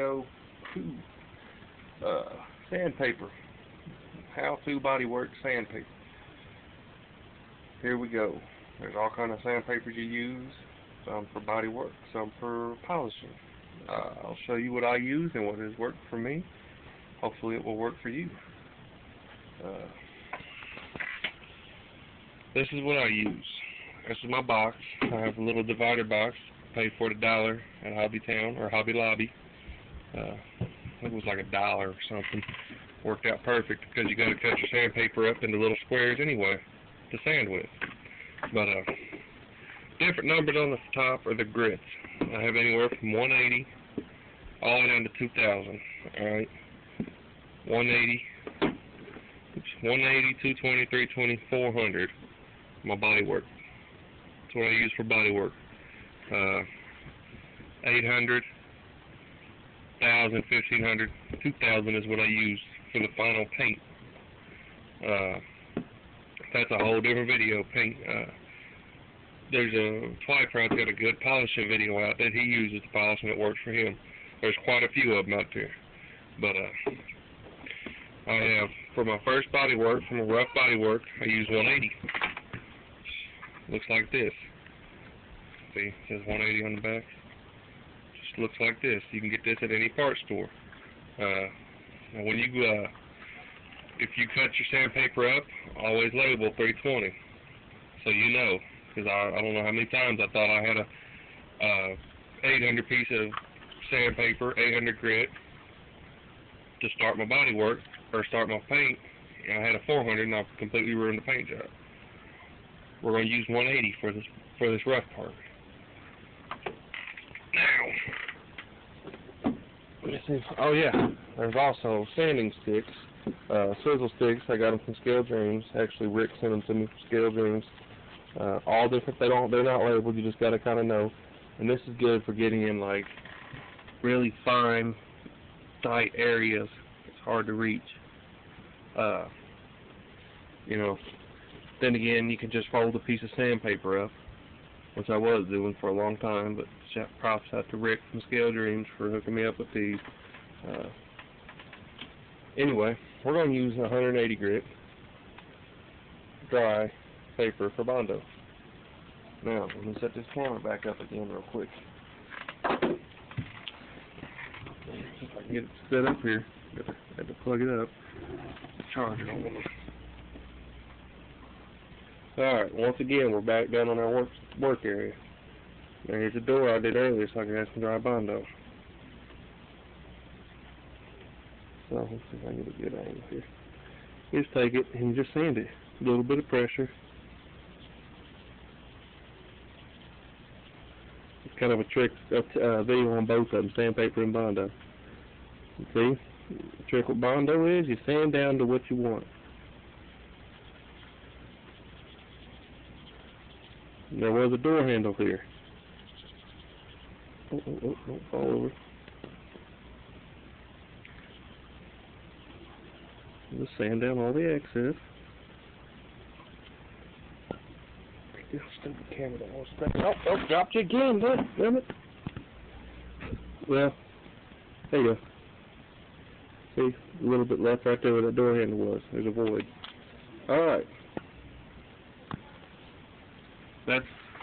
video 2. Sandpaper. How to body work sandpaper. Here we go. There's all kind of sandpapers you use. Some for body work, some for polishing. I'll show you what I use and what has worked for me. Hopefully it will work for you. This is what I use. This is my box. I have a little divider box. Paid for it $1 at Hobby Town or Hobby Lobby. I think it was like $1 or something. Worked out perfect because you got to cut your sandpaper up into little squares anyway to sand with. But different numbers on the top are the grits. I have anywhere from 180 all the way down to 2,000. All right, 180, 220, 320, 400. My body work. That's what I use for body work. 800, 1,000, 1,500, 2,000 is what I use for the final paint. That's a whole different video. Paint. There's a Twyproud's got a good polishing video out that he uses to polish and it works for him. There's quite a few of them out there. But I have, for my first body work, for my rough body work, I use 180. Looks like this. See, it says 180 on the back. Just looks like this. You can get this at any part store. Now when you if you cut your sandpaper up, always label 320, so you know. Because I don't know how many times I thought I had a 800 piece of sandpaper, 800 grit to start my body work or start my paint, and I had a 400 and I completely ruined the paint job. We're going to use 180 for this rough part. Now, let's see. Oh yeah, there's also sanding sticks, sizzle sticks. I got them from Scale Dreams. Actually, Rick sent them to me from Scale Dreams. All different. They're not labeled. You just got to kind of know. And this is good for getting in like really fine, tight areas. It's hard to reach. You know. Then again, you can just fold a piece of sandpaper up, which I was doing for a long time. But props out to Rick from Scale Dreams for hooking me up with these. Anyway, we're going to use 180 grit dry paper for Bondo. Now, let me set this camera back up again real quick. See if I can get it set up here. I had to plug it up. The charger on. Alright, once again, we're back down on our work area. Now here's the door I did earlier so I can have some dry Bondo. So, let's see if I can get a good angle here. You just take it and you just sand it. A little bit of pressure. It's kind of a trick video on both of them, sandpaper and Bondo. You see? The trick with Bondo is you sand down to what you want. There was a door handle here. Don't fall over. Just sand down all the excess. This stupid camera don't want to stay. Oh, dropped you again, damn it. Well, there you go. See, a little bit left right there where the door handle was. There's a void. Alright.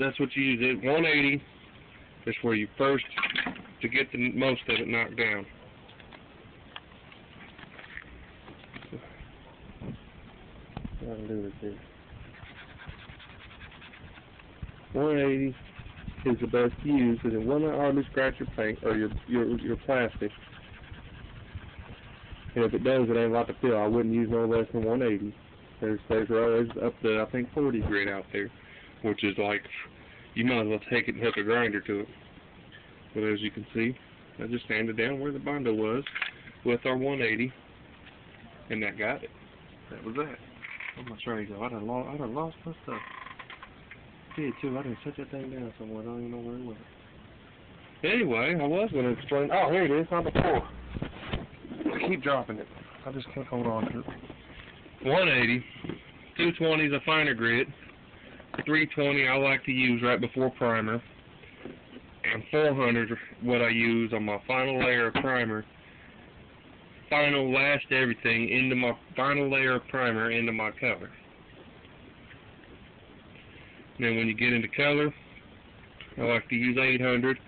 That's what you use it. 180 is where you first, to get the most of it knocked down. What I'll do is this. 180 is the best to use because it will not hardly scratch your paint or your plastic. And if it does, it ain't a lot to feel. I wouldn't use no less than 180. There's up to I think 40 grit out there, which is like you might as well take it and hook a grinder to it. But as you can see, I just sanded down where the Bondo was with our 180, and that got it. That was that. I'm not sure you go. I done lost my stuff. See too. I done set that thing down somewhere. I don't even know where it went. Anyway, I was going to explain. Oh, here it is on the floor. I keep dropping it. I just can't hold on to it. 180, 220 is a finer grit. 320 I like to use right before primer, and 400 is what I use on my final layer of primer. Final last everything into my final layer of primer into my color. Then when you get into color, I like to use 800.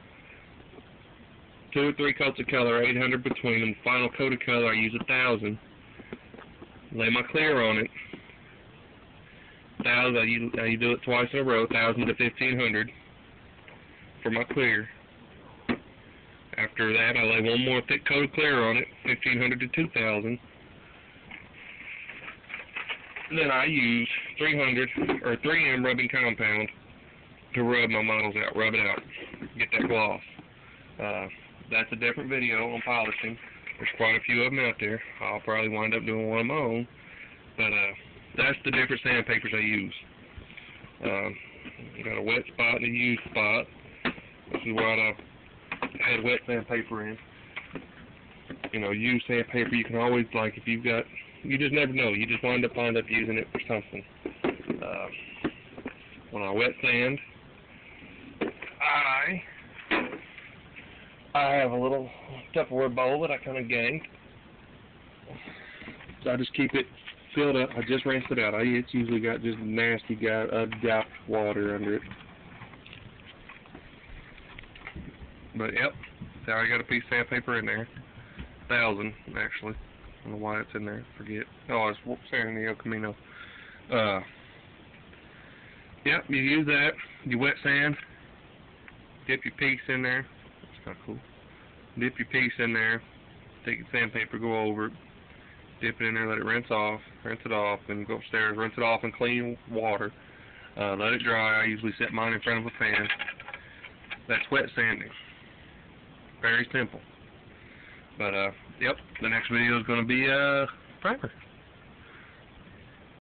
2 or 3 coats of color, 800 between them. Final coat of color, I use 1,000. Lay my clear on it. 1,000, I do it twice in a row, 1,000 to 1,500 for my clear. After that, I lay one more thick coat of clear on it, 1,500 to 2,000. Then I use 300 or 3M rubbing compound to rub my models out, rub it out, get that gloss. That's a different video on polishing. There's quite a few of them out there. I'll probably wind up doing one of my own, but that's the different sandpapers I use. Got a wet spot and a used spot. This is what I had wet sandpaper in. You know, used sandpaper, you can always, like, if you've got, you just never know. You just wind up using it for something. When I wet sand, I have a little Tupperware bowl that I kind of ganked. So I just keep it filled up. I just rinsed it out. It's usually got just nasty gap water under it. But yep, so I got a piece of sandpaper in there. 1,000 actually. I don't know why it's in there. Forget. Oh, it's San Diego Camino. Yep, you use that. You wet sand. Dip your piece in there. That's kind of cool. Dip your piece in there. Take your sandpaper, go over it. Dip it in there, let it rinse it off, then go upstairs, rinse it off in clean water. Let it dry. I usually set mine in front of a fan. That's wet sanding. Very simple. But, yep, the next video is going to be primer.